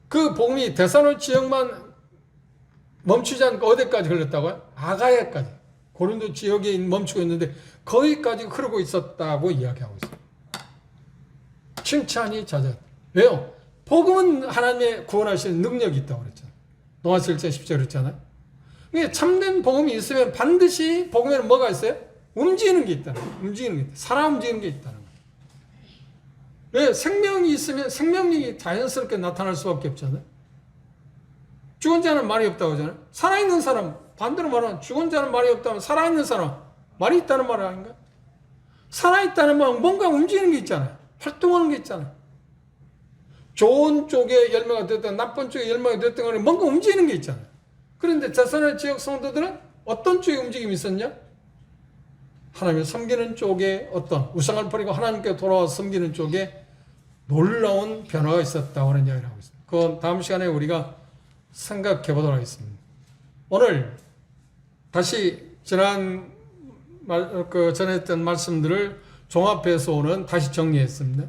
S1: 그 복음이 데살로니가 지역만 멈추지 않고 어디까지 흘렀다고요? 아가야까지, 고린도 지역에 멈추고 있는데 거기까지 흐르고 있었다고 이야기하고 있어요. 칭찬이 잦았다. 왜요? 복음은 하나님의 구원하시는 능력이 있다고 그랬잖아요. 로마서 1장 10절 그랬잖아요. 참된 복음이 있으면 반드시 복음에는 뭐가 있어요? 움직이는 게 있다는 거예요. 움직이는 게 있다. 살아 움직이는 게 있다는 거예요. 왜? 생명이 있으면 생명력이 자연스럽게 나타날 수밖에 없잖아요. 죽은 자는 말이 없다고 하잖아요. 살아있는 사람, 반대로 말하면 죽은 자는 말이 없다면 살아있는 사람, 말이 있다는 말 아닌가? 살아있다는 말은 뭔가 움직이는 게 있잖아요. 활동하는 게 있잖아요. 좋은 쪽에 열매가 됐든 나쁜 쪽에 열매가 됐든 간에 뭔가 움직이는 게 있잖아요. 그런데 데살로니가 지역 성도들은 어떤 쪽에 움직임이 있었냐? 하나님을 섬기는 쪽에, 어떤 우상을 버리고 하나님께 돌아와서 섬기는 쪽에 놀라운 변화가 있었다고 하는 이야기를 하고 있습니다. 그건 다음 시간에 우리가 생각해 보도록 하겠습니다. 오늘 다시 전에 했던 말씀들을 종합해서 오는 다시 정리했습니다.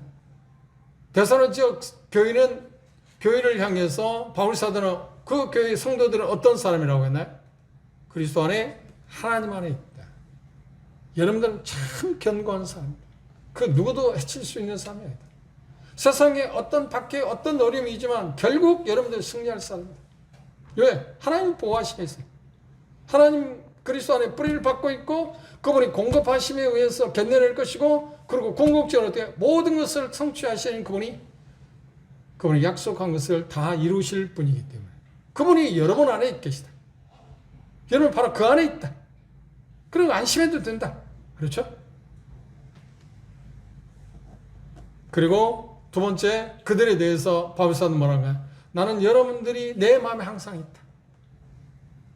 S1: 데살로니가 지역 교회를 향해서 바울 사도는 그 교회 성도들은 어떤 사람이라고 했나요? 그리스도 안에, 하나님 안에 있다. 여러분들은 참 견고한 사람입니다. 그 누구도 해칠 수 있는 사람이 아니다. 세상에 어떤 밖에 어떤 어려움이 있지만 결국 여러분들 승리할 사람입니다. 왜? 하나님 보호하심에 있어요. 하나님 그리스도 안에 뿌리를 받고 있고, 그분이 공급하심에 의해서 견뎌낼 것이고, 그리고 궁극적으로 어떻게 모든 것을 성취하시는 그분이 약속한 것을 다 이루실 분이기 때문에 그분이 여러분 안에 계시다. 여러분 바로 그 안에 있다. 그리고 안심해도 된다. 그렇죠? 그리고 두 번째, 그들에 대해서 바울 사도는 뭐라고요? 나는 여러분들이 내 마음에 항상 있다.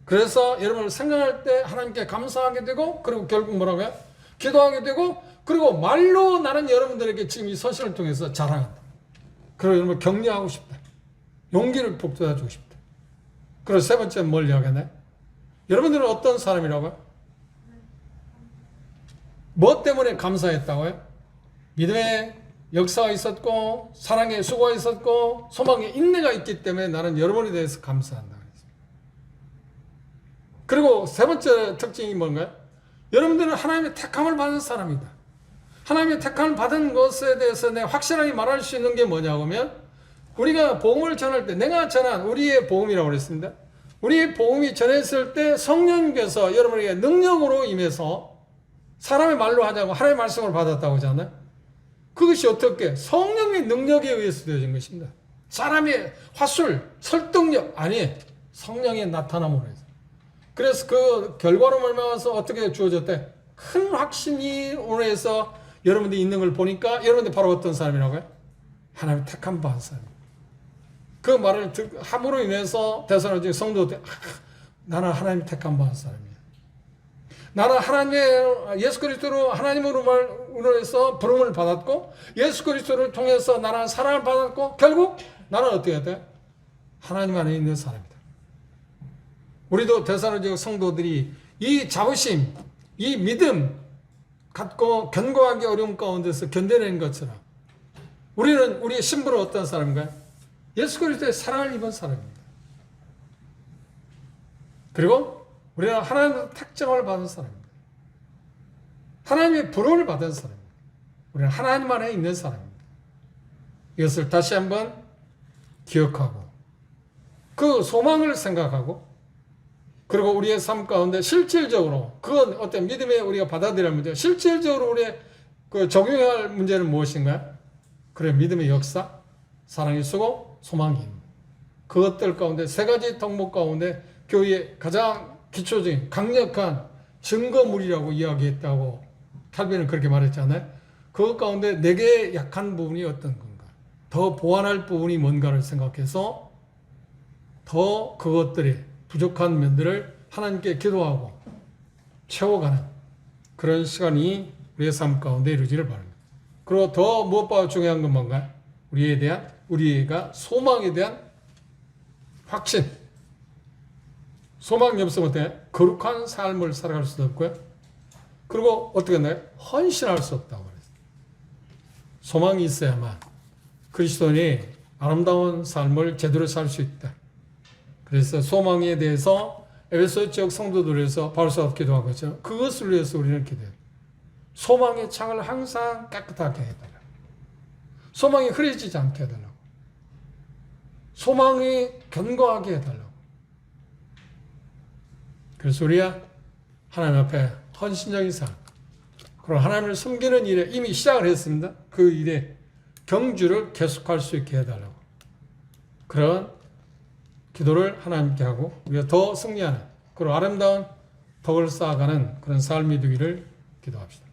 S1: 그래서 여러분을 생각할 때 하나님께 감사하게 되고, 그리고 결국 뭐라고요? 기도하게 되고, 그리고 말로 나는 여러분들에게 지금 이 서신을 통해서 자랑한다. 그리고 여러분을 격려하고 싶다. 용기를 북돋아주고 싶다. 그리고 세 번째는 뭘 이야기하나요? 여러분들은 어떤 사람이라고요? 뭐 때문에 감사했다고요? 믿음의 역사가 있었고, 사랑의 수고가 있었고, 소망의 인내가 있기 때문에 나는 여러분에 대해서 감사한다. 그리고 세 번째 특징이 뭔가요? 여러분들은 하나님의 택함을 받은 사람이다. 하나님의 택함을 받은 것에 대해서 내가 확실하게 말할 수 있는 게 뭐냐고 하면, 우리가 복음을 전할 때, 내가 전한 우리의 복음이라고 그랬습니다. 우리의 복음이 전했을 때 성령께서 여러분에게 능력으로 임해서 사람의 말로 하자고 하나님의 말씀을 받았다고 하잖아요. 그것이 어떻게? 성령의 능력에 의해서 되어진 것입니다. 사람의 화술, 설득력 아니에요. 성령의 나타남으로 해서. 그래서 그 결과로 말미암아서 어떻게 주어졌대? 큰 확신이 오늘에서 여러분들이 있는 걸 보니까 여러분들 바로 어떤 사람이라고요? 하나님의 택함 받은 사람입니다. 그 말을 함으로 인해서 데살로니가 성도들, 나는 하나님의 택함 받은 사람이야. 나는 하나님의 예수 그리스도로 하나님으로 해서 부름을 받았고, 예수 그리스도를 통해서 나는 사랑을 받았고, 결국 나는 어떻게 해야 돼? 하나님 안에 있는 사람이다. 우리도 데살로니가 성도들이 이 자부심, 이 믿음 갖고 견고하게 어려움 가운데서 견뎌내는 것처럼, 우리는 우리의 신분은 어떤 사람인가요? 예수 그리스도의 사랑을 입은 사람입니다. 그리고 우리는 하나님의 택정을 받은 사람입니다. 하나님의 부름을 받은 사람입니다. 우리는 하나님 안에 있는 사람입니다. 이것을 다시 한번 기억하고 그 소망을 생각하고 그리고 우리의 삶 가운데 실질적으로 그건 어떤 믿음에 우리가 받아들여야 할 문제, 실질적으로 우리의 그 적용해야 할 문제는 무엇인가요? 그래, 믿음의 역사, 사랑의 수고, 소망이 있는 그것들 가운데 세 가지 덕목 가운데 교회의 가장 기초적인 강력한 증거물이라고 이야기했다고 칼빈은 그렇게 말했잖아요. 그것 가운데 네 개의 약한 부분이 어떤 건가? 더 보완할 부분이 뭔가를 생각해서 더 그것들이 부족한 면들을 하나님께 기도하고 채워가는 그런 시간이 우리의 삶 가운데 이루어지를 바랍니다. 그리고 더 무엇보다 중요한 건 뭔가요? 우리가 소망에 대한 확신. 소망이 없으면 어때? 거룩한 삶을 살아갈 수도 없고요. 그리고 어떻게 했나요? 헌신할 수 없다고 그랬어요. 소망이 있어야만 그리스도인이 아름다운 삶을 제대로 살 수 있다. 그래서 소망에 대해서 에베소 지역 성도들에서 바울사도 기도한 것처럼 그것을 위해서 우리는 기도해요. 소망의 창을 항상 깨끗하게 해달라고. 소망이 흐려지지 않게 해달라고. 소망이 견고하게 해달라고. 그래서 우리가 하나님 앞에 헌신적인 삶, 그리고 하나님을 섬기는 일에 이미 시작을 했습니다. 그 일에 경주를 계속할 수 있게 해달라고. 그런 기도를 하나님께 하고 우리가 더 승리하는 그리고 아름다운 덕을 쌓아가는 그런 삶이 되기를 기도합시다.